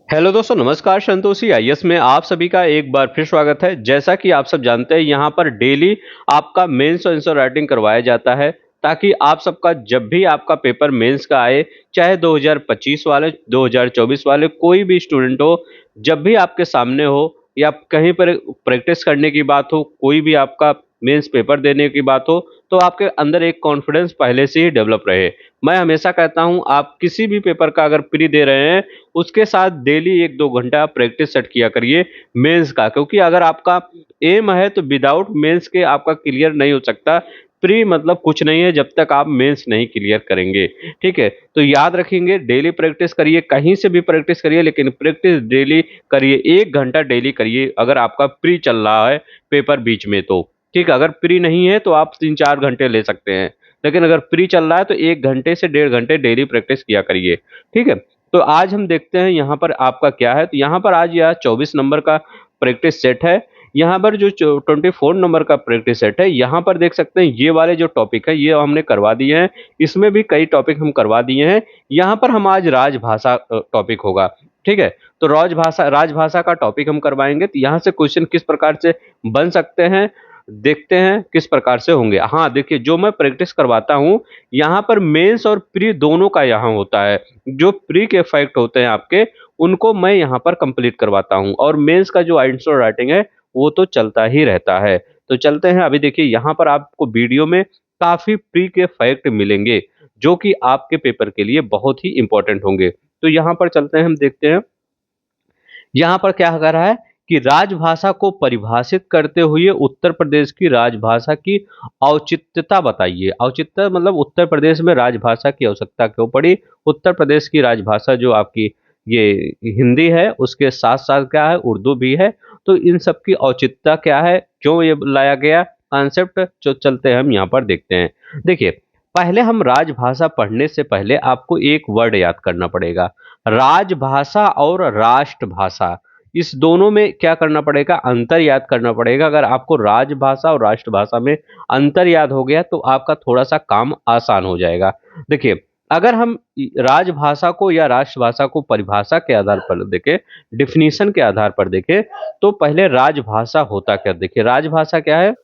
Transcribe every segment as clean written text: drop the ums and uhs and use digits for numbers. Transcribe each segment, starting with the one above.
Hello दोस्तों, नमस्कार। Santoshi IAS में आप सभी का एक बार फिर स्वागत है। जैसा कि आप सब जानते हैं, यहाँ पर डेली आपका मेंस और आंसर राइटिंग करवाया जाता है ताकि आप सबका जब भी आपका पेपर मेंस का आए, चाहे 2025 वाले 2024 वाले कोई भी स्टूडेंट हो, जब भी आपके सामने हो या कहीं पर प्रैक्टिस करने की बात हो, कोई भी आपका मेंस पेपर देने की बात हो, तो आपके अंदर एक कॉन्फिडेंस पहले से ही डेवलप रहे। मैं हमेशा कहता हूँ, आप किसी भी पेपर का अगर प्री दे रहे हैं, उसके साथ डेली 1-2 घंटा प्रैक्टिस सेट किया करिए मेंस का, क्योंकि अगर आपका एम है तो विदाउट मेंस के आपका क्लियर नहीं हो सकता। प्री मतलब कुछ नहीं है जब तक आप मेंस नहीं क्लियर करेंगे, ठीक है? तो याद रखेंगे, डेली प्रैक्टिस करिए, कहीं से भी प्रैक्टिस करिए, लेकिन प्रैक्टिस डेली करिए, 1 घंटा डेली करिए अगर आपका प्री चल रहा है पेपर बीच में तो, ठीक है? अगर प्री नहीं है तो आप 3-4 घंटे ले सकते हैं, लेकिन अगर प्री चल रहा है तो 1 घंटे से 1.5 घंटे डेली प्रैक्टिस किया करिए, ठीक है? तो आज हम देखते हैं यहाँ पर आपका क्या है। तो यहाँ पर आज यह 24 नंबर का प्रैक्टिस सेट है। यहाँ पर जो 24 नंबर का प्रैक्टिस सेट है, यहाँ पर देख सकते हैं ये वाले जो टॉपिक है ये हमने करवा दिए हैं। इसमें भी कई टॉपिक हम करवा दिए हैं। यहाँ पर हम आज राजभाषा टॉपिक होगा, ठीक है? तो राजभाषा का टॉपिक हम करवाएंगे। तो यहाँ से क्वेश्चन किस प्रकार से बन सकते हैं, देखते हैं किस प्रकार से होंगे। हाँ, देखिए, जो मैं प्रैक्टिस करवाता हूँ, यहाँ पर मेंस और प्री दोनों का यहाँ होता है। जो प्री के फैक्ट होते हैं आपके, उनको मैं यहाँ पर कंप्लीट करवाता हूँ, और मेंस का जो आंसर राइटिंग है वो तो चलता ही रहता है। तो चलते हैं, अभी देखिए यहाँ पर आपको वीडियो में काफी प्री के फैक्ट मिलेंगे जो कि आपके पेपर के लिए बहुत ही इंपॉर्टेंट होंगे। तो यहाँ पर चलते हैं, हम देखते हैं यहाँ पर क्या कह रहा है कि राजभाषा को परिभाषित करते हुए उत्तर प्रदेश की राजभाषा की औचित्यता बताइए। औचित्य मतलब उत्तर प्रदेश में राजभाषा की आवश्यकता क्यों पड़ी। उत्तर प्रदेश की राजभाषा जो आपकी ये हिंदी है, उसके साथ साथ क्या है, उर्दू भी है। तो इन सब की औचित्यता क्या है, क्यों ये लाया गया कॉन्सेप्ट, जो चलते हैं हम यहाँ पर देखते हैं। देखिए, पहले हम राजभाषा पढ़ने से पहले आपको एक वर्ड याद करना पड़ेगा, राजभाषा और राष्ट्रभाषा। इस दोनों में क्या करना पड़ेगा, अंतर याद करना पड़ेगा। अगर आपको राजभाषा और राष्ट्रभाषा में अंतर याद हो गया तो आपका थोड़ा सा काम आसान हो जाएगा। देखिए, अगर हम राजभाषा को या राष्ट्रभाषा को परिभाषा के आधार पर देखें, डिफिनीशन के आधार पर देखें, तो पहले राजभाषा होता क्या, देखिए राजभाषा क्या है।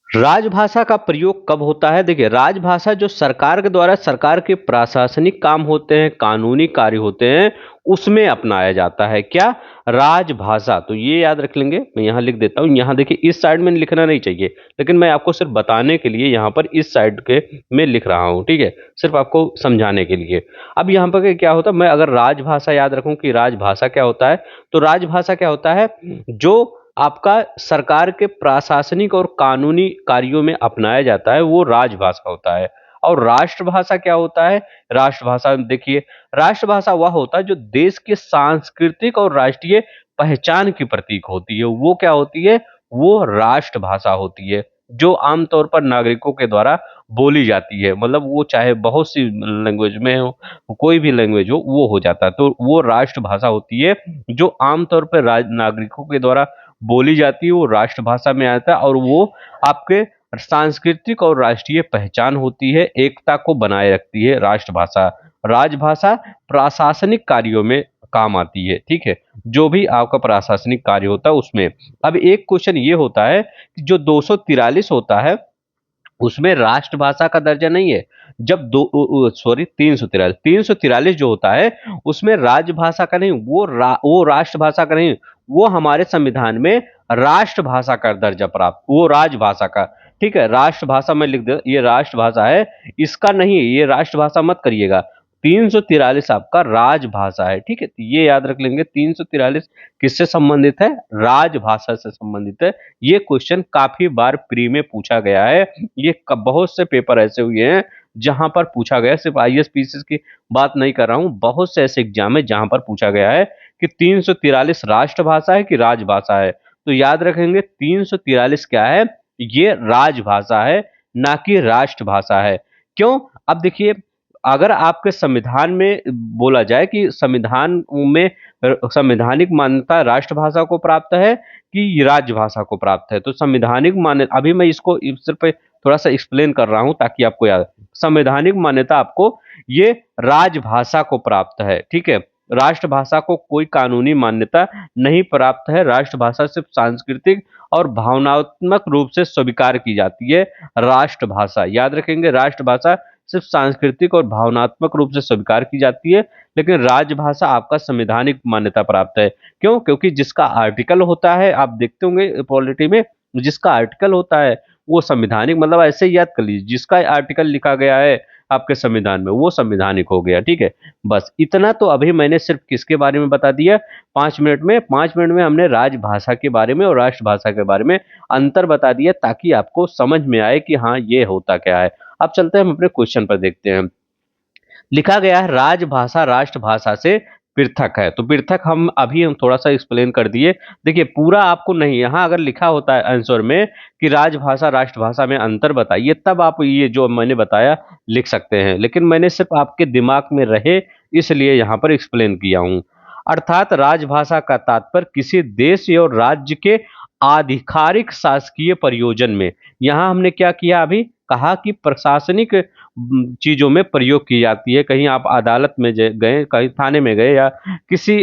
राजभाषा का प्रयोग कब होता है, देखिए राजभाषा जो सरकार के द्वारा सरकार के प्रशासनिक काम होते हैं, कानूनी कार्य होते हैं, उसमें अपनाया जाता है। क्या, राजभाषा। तो ये याद रख लेंगे, मैं यहाँ लिख देता हूँ। यहाँ देखिए, इस साइड में लिखना नहीं चाहिए, लेकिन मैं आपको सिर्फ बताने के लिए यहाँ पर इस साइड के में लिख रहा हूँ, ठीक है? सिर्फ आपको समझाने के लिए। अब यहाँ पर क्या होता है, मैं अगर राजभाषा याद रखूँ कि राजभाषा क्या होता है, तो राजभाषा क्या होता है, जो आपका सरकार के प्रशासनिक और कानूनी कार्यों में अपनाया जाता है, वो राजभाषा होता है। और राष्ट्रभाषा क्या होता है, राष्ट्रभाषा देखिए, राष्ट्रभाषा वह होता है जो देश के सांस्कृतिक और राष्ट्रीय पहचान की प्रतीक होती है, वो क्या होती है, वो राष्ट्रभाषा होती है, जो आमतौर पर नागरिकों के द्वारा बोली जाती है। मतलब वो चाहे बहुत सी लैंग्वेज में हो, कोई भी लैंग्वेज हो, वो हो जाता है। तो वो राष्ट्रभाषा होती है जो आमतौर पर नागरिकों के द्वारा बोली जाती है, वो राष्ट्रभाषा में आता है। और वो आपके सांस्कृतिक और राष्ट्रीय पहचान होती है, एकता को बनाए रखती है राष्ट्रभाषा। राजभाषा प्रशासनिक कार्यों में काम आती है, ठीक है? जो भी आपका प्रशासनिक कार्य होता है उसमें। अब एक क्वेश्चन ये होता है कि जो 243 होता है, उसमें राष्ट्रभाषा का दर्जा नहीं है। जब दो सॉरी 343 जो होता है, उसमें राजभाषा का नहीं, वो राष्ट्रभाषा का नहीं, वो हमारे संविधान में राष्ट्रभाषा का दर्जा प्राप्त, वो राजभाषा का, ठीक है? राष्ट्रभाषा में लिख दे, ये राष्ट्रभाषा है, इसका नहीं है, ये राष्ट्रभाषा मत करिएगा। 343 आपका राजभाषा है, ठीक है? तो ये याद रख लेंगे, 343 किससे संबंधित है, राजभाषा से संबंधित है। ये क्वेश्चन काफी बार प्री में पूछा गया है। ये बहुत से पेपर ऐसे हुए हैं जहां पर पूछा गया, सिर्फ आईएएस पीसीएस की बात नहीं कर रहा हूं, बहुत से ऐसे एग्जाम है जहां पर पूछा गया है कि 343 राष्ट्रभाषा है कि राजभाषा है। तो याद रखेंगे, 343 क्या है, ये राजभाषा है, ना कि राष्ट्रभाषा है। क्यों, अब देखिए, अगर आपके संविधान में बोला जाए कि संविधान में संवैधानिक मान्यता राष्ट्रभाषा को प्राप्त है कि राजभाषा को प्राप्त है, तो संवैधानिक मान्यता, अभी मैं इसको सिर्फ थोड़ा सा एक्सप्लेन कर रहा हूं ताकि आपको याद, संवैधानिक मान्यता आपको ये राजभाषा को प्राप्त है, ठीक है? राष्ट्रभाषा को कोई कानूनी मान्यता नहीं प्राप्त है। राष्ट्रभाषा सिर्फ सांस्कृतिक और भावनात्मक रूप से स्वीकार की जाती है। राष्ट्रभाषा याद रखेंगे, राष्ट्रभाषा सिर्फ सांस्कृतिक और भावनात्मक रूप से स्वीकार की जाती है, लेकिन राजभाषा आपका संवैधानिक मान्यता प्राप्त है। क्यों? क्योंकि जिसका आर्टिकल होता है, आप देखते होंगे पॉलिटी में, जिसका आर्टिकल होता है वो संविधानिक, मतलब ऐसे ही याद कर लीजिए, जिसका आर्टिकल लिखा गया है आपके संविधान में वो संविधानिक हो गया। ठीक है, बस इतना तो अभी मैंने सिर्फ किसके बारे में बता दिया 5 मिनट में। 5 मिनट में हमने राजभाषा के बारे में और राष्ट्रभाषा के बारे में अंतर बता दिया, ताकि आपको समझ में आए कि हाँ ये होता क्या है। अब चलते हैं हम अपने क्वेश्चन पर, देखते हैं। लिखा गया है राजभाषा राष्ट्रभाषा से पृथक है। तो पृथक हम थोड़ा सा एक्सप्लेन कर दिए। देखिए पूरा आपको नहीं, यहाँ अगर लिखा होता है आंसर में कि राजभाषा राष्ट्रभाषा में अंतर बताइए, तब आप ये जो मैंने बताया लिख सकते हैं, लेकिन मैंने सिर्फ आपके दिमाग में रहे इसलिए यहाँ पर एक्सप्लेन किया हूँ। अर्थात राजभाषा का तात्पर्य किसी देश और राज्य के आधिकारिक शासकीय प्रयोजन में, यहाँ हमने क्या किया, अभी कहा कि प्रशासनिक चीजों में प्रयोग की जाती है। कहीं आप अदालत में गए, कहीं थाने में गए, या किसी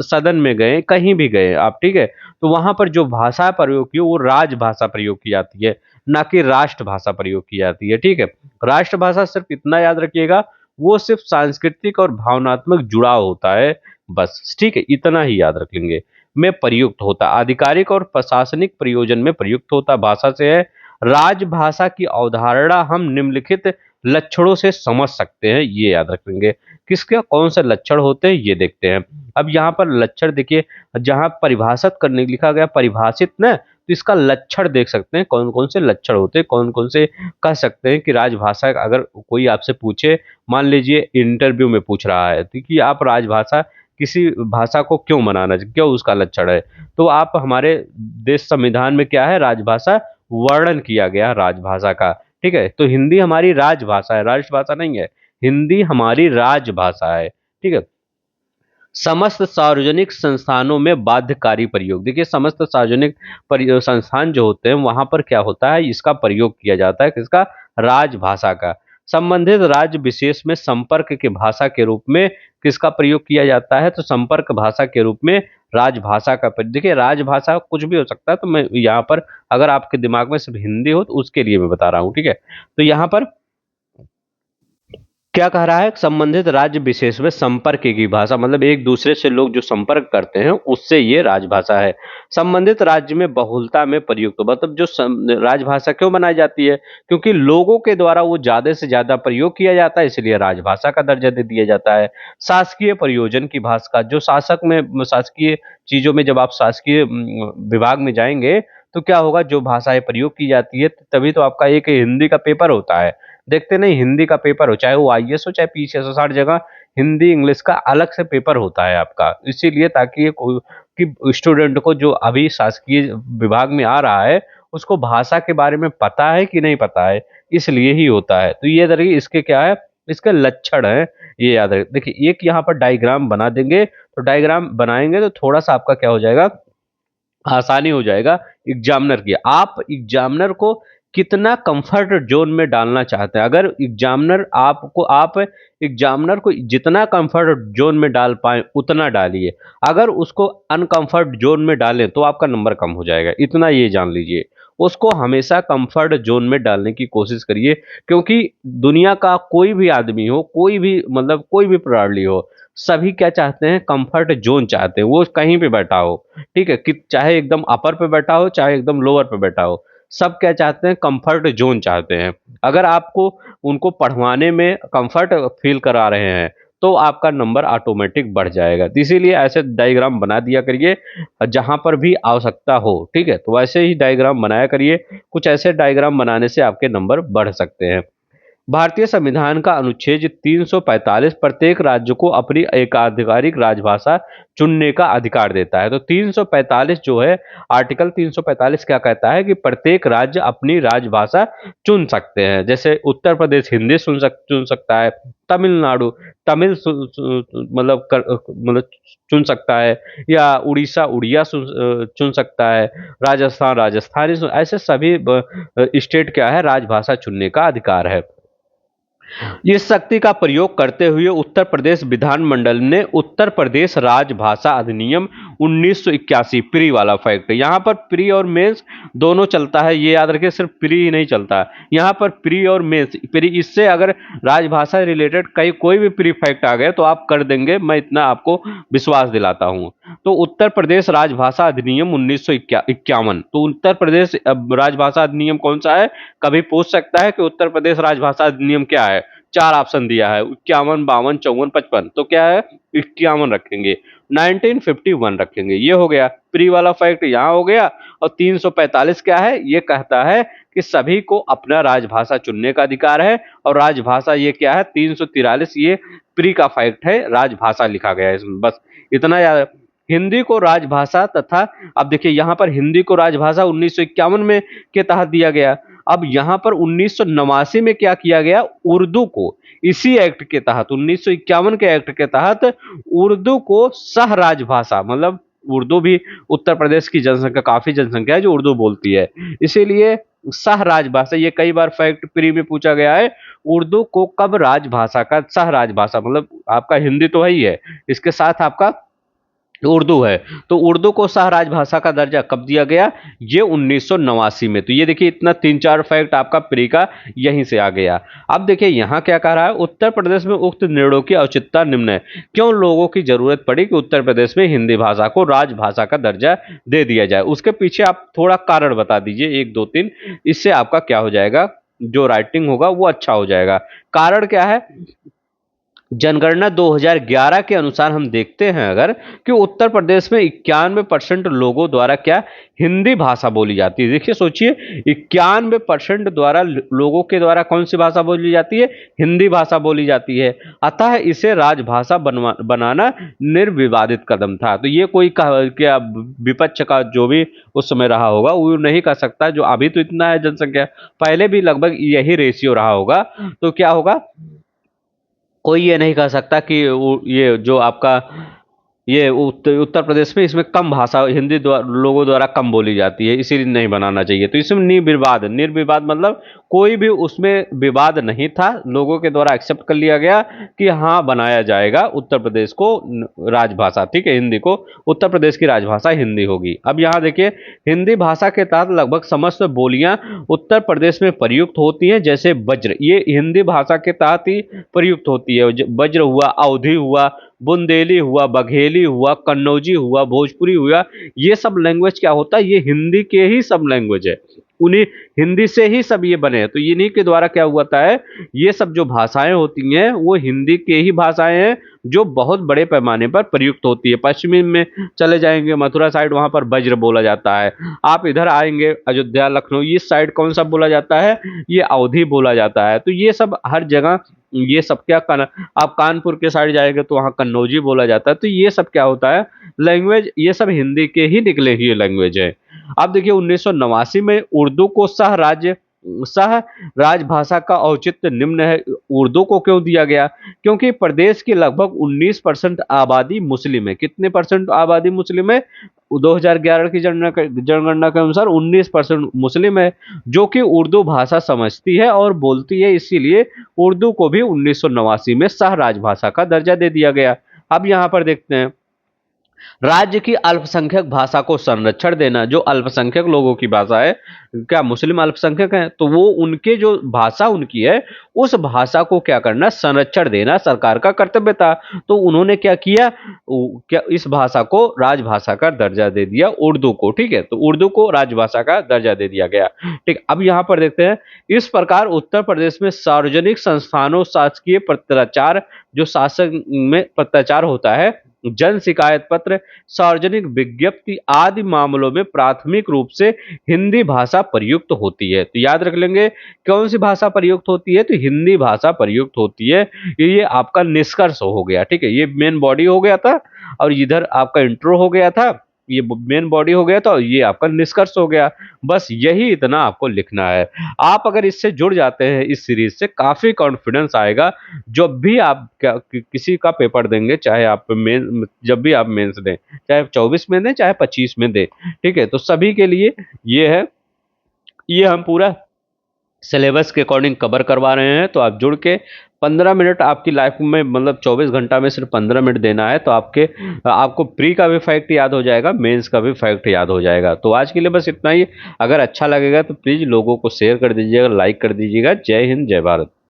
सदन में गए, कहीं भी गए आप, ठीक है, तो वहां पर जो भाषा प्रयोग की वो राजभाषा प्रयोग की जाती है, ना कि राष्ट्रभाषा प्रयोग की जाती है। ठीक है, राष्ट्रभाषा सिर्फ इतना याद रखिएगा, वो सिर्फ सांस्कृतिक और भावनात्मक जुड़ाव होता है, बस। ठीक है, इतना ही याद रख लेंगे। में प्रयुक्त होता, आधिकारिक और प्रशासनिक प्रयोजन में प्रयुक्त होता भाषा से है। राजभाषा की अवधारणा हम निम्नलिखित लक्षणों से समझ सकते हैं, ये याद रखेंगे। किसके कौन से लक्षण होते हैं ये देखते हैं। अब यहाँ पर लक्षण देखिए, जहाँ परिभाषित करने लिखा गया परिभाषित ना, तो इसका लक्षण देख सकते हैं, कौन कौन से लक्षण होते हैं, कौन कौन से कह सकते हैं कि राजभाषा। अगर कोई आपसे पूछे, मान लीजिए इंटरव्यू में पूछ रहा है तो कि आप राजभाषा किसी भाषा को क्यों मनाना चाहिए, क्यों उसका लक्षण है, तो आप हमारे देश संविधान में क्या है, राजभाषा वर्णन किया गया राजभाषा का। ठीक है, तो हिंदी हमारी राजभाषा है, राष्ट्रभाषा नहीं है, हिंदी हमारी राजभाषा है। ठीक है, समस्त सार्वजनिक संस्थानों में बाध्यकारी प्रयोग, देखिए समस्त सार्वजनिक संस्थान जो होते हैं वहां पर क्या होता है, इसका प्रयोग किया जाता है, किसका, राजभाषा का। संबंधित राज्य विशेष में संपर्क के भाषा के रूप में किसका प्रयोग किया जाता है, तो संपर्क भाषा के रूप में राजभाषा का देखिए राजभाषा कुछ भी हो सकता है, तो मैं यहाँ पर अगर आपके दिमाग में सिर्फ हिंदी हो तो उसके लिए मैं बता रहा हूँ। ठीक है, तो यहाँ पर क्या कह रहा है, संबंधित राज्य विशेष में संपर्क की भाषा, मतलब एक दूसरे से लोग जो संपर्क करते हैं उससे ये राजभाषा है। संबंधित राज्य में बहुलता में प्रयुक्त, मतलब जो राजभाषा क्यों बनाई जाती है, क्योंकि लोगों के द्वारा वो ज्यादा से ज्यादा प्रयोग किया जाता है, इसलिए राजभाषा का दर्जा दे दिया जाता है। शासकीय प्रयोजन की भाषा, जो शासक में शासकीय चीजों में, जब आप शासकीय विभाग में जाएंगे तो क्या होगा, जो भाषाएं प्रयोग की जाती है, तभी तो आपका एक हिंदी का पेपर होता है। देखते नहीं, हिंदी का पेपर हो, चाहे वो आईएएस हो चाहे पीसीएस हो, 60 जगह हिंदी इंग्लिश का अलग से पेपर होता है आपका, इसीलिए ताकि कि स्टूडेंट को जो अभी शासकीय विभाग में आ रहा है उसको भाषा के बारे में पता है कि नहीं पता है, इसलिए ही होता है। तो ये देखिए इसके क्या है, इसके लक्षण है, ये याद रखें। देखिए एक यहाँ पर डायग्राम बना देंगे, तो डायग्राम बनाएंगे तो थोड़ा सा आपका क्या हो जाएगा, आसानी हो जाएगा एग्जामिनर की। आप एग्जामिनर को कितना कंफर्ट जोन में डालना चाहते हैं, अगर एग्जामिनर आपको, आप एग्जामिनर को जितना कंफर्ट जोन में डाल पाए उतना डालिए। अगर उसको अनकंफर्ट जोन में डालें तो आपका नंबर कम हो जाएगा, इतना ये जान लीजिए। उसको हमेशा कंफर्ट जोन में डालने की कोशिश करिए, क्योंकि दुनिया का कोई भी आदमी हो, कोई भी मतलब कोई भी प्रणाली हो, सभी क्या चाहते हैं, कंफर्ट जोन चाहते हैं, वो कहीं पे बैठा हो। ठीक है, कि चाहे एकदम अपर पे बैठा हो चाहे एकदम लोअर पे बैठा हो, सब क्या चाहते हैं, कंफर्ट जोन चाहते हैं। अगर आपको उनको पढ़वाने में कंफर्ट फील करा रहे हैं तो आपका नंबर ऑटोमेटिक बढ़ जाएगा। तो इसीलिए ऐसे डायग्राम बना दिया करिए जहां पर भी आवश्यकता हो। ठीक है, तो वैसे ही डायग्राम बनाया करिए, कुछ ऐसे डायग्राम बनाने से आपके नंबर बढ़ सकते हैं। भारतीय संविधान का अनुच्छेद 345 प्रत्येक राज्य को अपनी एक आधिकारिक राजभाषा चुनने का अधिकार देता है। तो 345 जो है, आर्टिकल 345 क्या कहता है कि प्रत्येक राज्य अपनी राजभाषा चुन सकते हैं। जैसे उत्तर प्रदेश हिंदी चुन सकता है, तमिलनाडु तमिल मतलब चुन सकता है, या उड़ीसा उड़िया चुन सकता है, राजस्थान राजस्थानी ऐसे सभी स्टेट क्या है, राजभाषा चुनने का अधिकार है। इस शक्ति का प्रयोग करते हुए उत्तर प्रदेश विधानमंडल ने उत्तर प्रदेश राजभाषा अधिनियम 1981 प्री वाला फैक्ट, यहाँ पर प्री और मेंस दोनों चलता है, ये याद रखिए, सिर्फ प्री ही नहीं चलता, यहाँ पर प्री और मेंस प्री, इससे अगर राजभाषा रिलेटेड कहीं कोई भी प्री फैक्ट आ गए तो आप कर देंगे, मैं इतना आपको विश्वास दिलाता हूँ। तो उत्तर प्रदेश राजभाषा अधिनियम 1951, तो उत्तर प्रदेश राजभाषा अधिनियम कौन सा है, कभी पूछ सकता है कि उत्तर प्रदेश राजभाषा अधिनियम क्या है। चार ऑप्शन दिया है, 51, 52, 54, 55, तो क्या है, 51 रखेंगे, 1951 रखेंगे, ये हो गया प्री वाला फैक्ट, यहाँ हो गया। और 345 क्या है, ये कहता है कि सभी को अपना राजभाषा चुनने का अधिकार है, और राजभाषा ये क्या है, 343 ये प्री का फैक्ट है, राजभाषा लिखा गया है इसमें, बस इतना याद। हिंदी को राजभाषा तथा, अब देखिए यहाँ पर हिंदी को राजभाषा 1951 में के तहत दिया गया। अब यहाँ पर 1989 में क्या किया गया, उर्दू को इसी एक्ट के तहत, 1951 के एक्ट के तहत उर्दू को सह राजभाषा, मतलब उर्दू भी उत्तर प्रदेश की जनसंख्या, काफी जनसंख्या है जो उर्दू बोलती है, इसीलिए सह राजभाषा, ये कई बार फैक्ट प्री में पूछा गया है, उर्दू को कब राजभाषा का सह राजभाषा, मतलब आपका हिंदी तो है ही है, इसके साथ आपका उर्दू है, तो उर्दू को सह राजभाषा का दर्जा कब दिया गया, ये 1989 में। तो ये देखिए इतना 3-4 फैक्ट आपका प्री का यहीं से आ गया। अब देखिए यहाँ क्या कह रहा है, उत्तर प्रदेश में उक्त निर्णयों की औचित्यता निम्न है, क्यों लोगों की जरूरत पड़ी कि उत्तर प्रदेश में हिंदी भाषा को राजभाषा का दर्जा दे दिया जाए, उसके पीछे आप थोड़ा कारण बता दीजिए, 1 2 3, इससे आपका क्या हो जाएगा, जो राइटिंग होगा वो अच्छा हो जाएगा। कारण क्या है, जनगणना 2011 के अनुसार हम देखते हैं अगर, कि उत्तर प्रदेश में 91% लोगों द्वारा क्या, हिंदी भाषा बोली जाती है। देखिए सोचिए, 91% द्वारा लोगों के द्वारा कौन सी भाषा बोली जाती है, हिंदी भाषा बोली जाती है, अतः इसे राजभाषा बनाना निर्विवादित कदम था। तो ये कोई क्या विपक्ष का जो भी उस समय रहा होगा वो नहीं कर सकता, जो अभी तो इतना है जनसंख्या, पहले भी लगभग यही रेशियो रहा होगा, तो क्या होगा, कोई ये नहीं कह सकता कि ये जो आपका ये उत्तर प्रदेश में इसमें कम भाषा हिंदी लोगों द्वारा कम बोली जाती है, इसीलिए नहीं बनाना चाहिए। तो इसमें निर्विवाद, निर्विवाद मतलब कोई भी उसमें विवाद नहीं था, लोगों के द्वारा एक्सेप्ट कर लिया गया कि हाँ बनाया जाएगा उत्तर प्रदेश को राजभाषा, ठीक है, हिंदी को उत्तर प्रदेश की राजभाषा हिंदी होगी। अब यहाँ देखिए, हिंदी भाषा के तहत लगभग समस्त बोलियां उत्तर प्रदेश में प्रयुक्त होती हैं, जैसे वज्र, ये हिंदी भाषा के तहत ही प्रयुक्त होती है, वज्र हुआ, अवधी हुआ, बुंदेली हुआ, बघेली हुआ, कन्नौजी हुआ, भोजपुरी हुआ, ये सब लैंग्वेज क्या होता है, ये हिंदी के ही सब लैंग्वेज है, उन्हीं हिंदी से ही सब ये बने हैं। तो इन्हीं के द्वारा क्या हुआ है, ये सब जो भाषाएं होती हैं वो हिंदी के ही भाषाएं हैं, जो बहुत बड़े पैमाने पर प्रयुक्त होती है। पश्चिमी में चले जाएंगे, मथुरा साइड, वहां पर वज्र बोला जाता है। आप इधर आएंगे अयोध्या, लखनऊ, इस साइड कौन सा बोला जाता है, ये अवधी बोला जाता है। तो ये सब हर जगह, ये सब क्या आप कानपुर के साइड जाएंगे तो वहाँ कन्नौजी बोला जाता है। तो ये सब क्या होता है, लैंग्वेज ये सब हिंदी के ही निकले हुए लैंग्वेज है। अब देखिए 1989 में उर्दू को सह राजभाषा का औचित्य निम्न है। उर्दू को क्यों दिया गया, क्योंकि प्रदेश की लगभग 19% आबादी मुस्लिम है। कितने परसेंट आबादी मुस्लिम है, 2011 की जनगणना के अनुसार 19% मुस्लिम है, जो कि उर्दू भाषा समझती है और बोलती है, इसीलिए उर्दू को भी 1989 में सह राजभाषा का दर्जा दे दिया गया। अब यहाँ पर देखते हैं, राज्य की अल्पसंख्यक भाषा को संरक्षण देना, जो अल्पसंख्यक लोगों की भाषा है, क्या मुस्लिम अल्पसंख्यक हैं, तो वो उनके जो भाषा उनकी है उस भाषा को क्या करना, संरक्षण देना सरकार का कर्तव्य था। तो उन्होंने क्या किया, क्या इस भाषा को राजभाषा का दर्जा दे दिया, उर्दू को, ठीक है, तो उर्दू को राजभाषा का दर्जा दे दिया गया। ठीक, अब यहाँ पर देखते हैं, इस प्रकार उत्तर प्रदेश में सार्वजनिक संस्थानों, शासकीय पत्राचार, जो शासन में पत्राचार होता है, जन शिकायत पत्र, सार्वजनिक विज्ञप्ति आदि मामलों में प्राथमिक रूप से हिंदी भाषा प्रयुक्त होती है। तो याद रख लेंगे कौन सी भाषा प्रयुक्त होती है, तो हिंदी भाषा प्रयुक्त होती है। ये आपका निष्कर्ष हो गया, ठीक है, ये मेन बॉडी हो गया था, और इधर आपका इंट्रो हो गया था, ये मेन बॉडी हो गया था, और ये आपका निष्कर्ष हो गया। बस यही इतना आपको लिखना है। आप अगर इससे जुड़ जाते हैं इस सीरीज से, काफी कॉन्फिडेंस आएगा जब भी आप किसी का पेपर देंगे, चाहे आप मेन, जब भी आप मेंस दें, चाहे 24 में दें चाहे 25 में दें, ठीक है, तो सभी के लिए ये है, ये हम पूरा सिलेबस के अकॉर्डिंग कवर करवा रहे हैं, तो आप जुड़ के 15 मिनट आपकी लाइफ में, मतलब 24 घंटा में सिर्फ 15 मिनट देना है, तो आपको प्री का भी फैक्ट याद हो जाएगा, मेंस का भी फैक्ट याद हो जाएगा। तो आज के लिए बस इतना ही। अगर अच्छा लगेगा तो प्लीज़ लोगों को शेयर कर दीजिएगा, लाइक कर दीजिएगा। जय हिंद, जय भारत।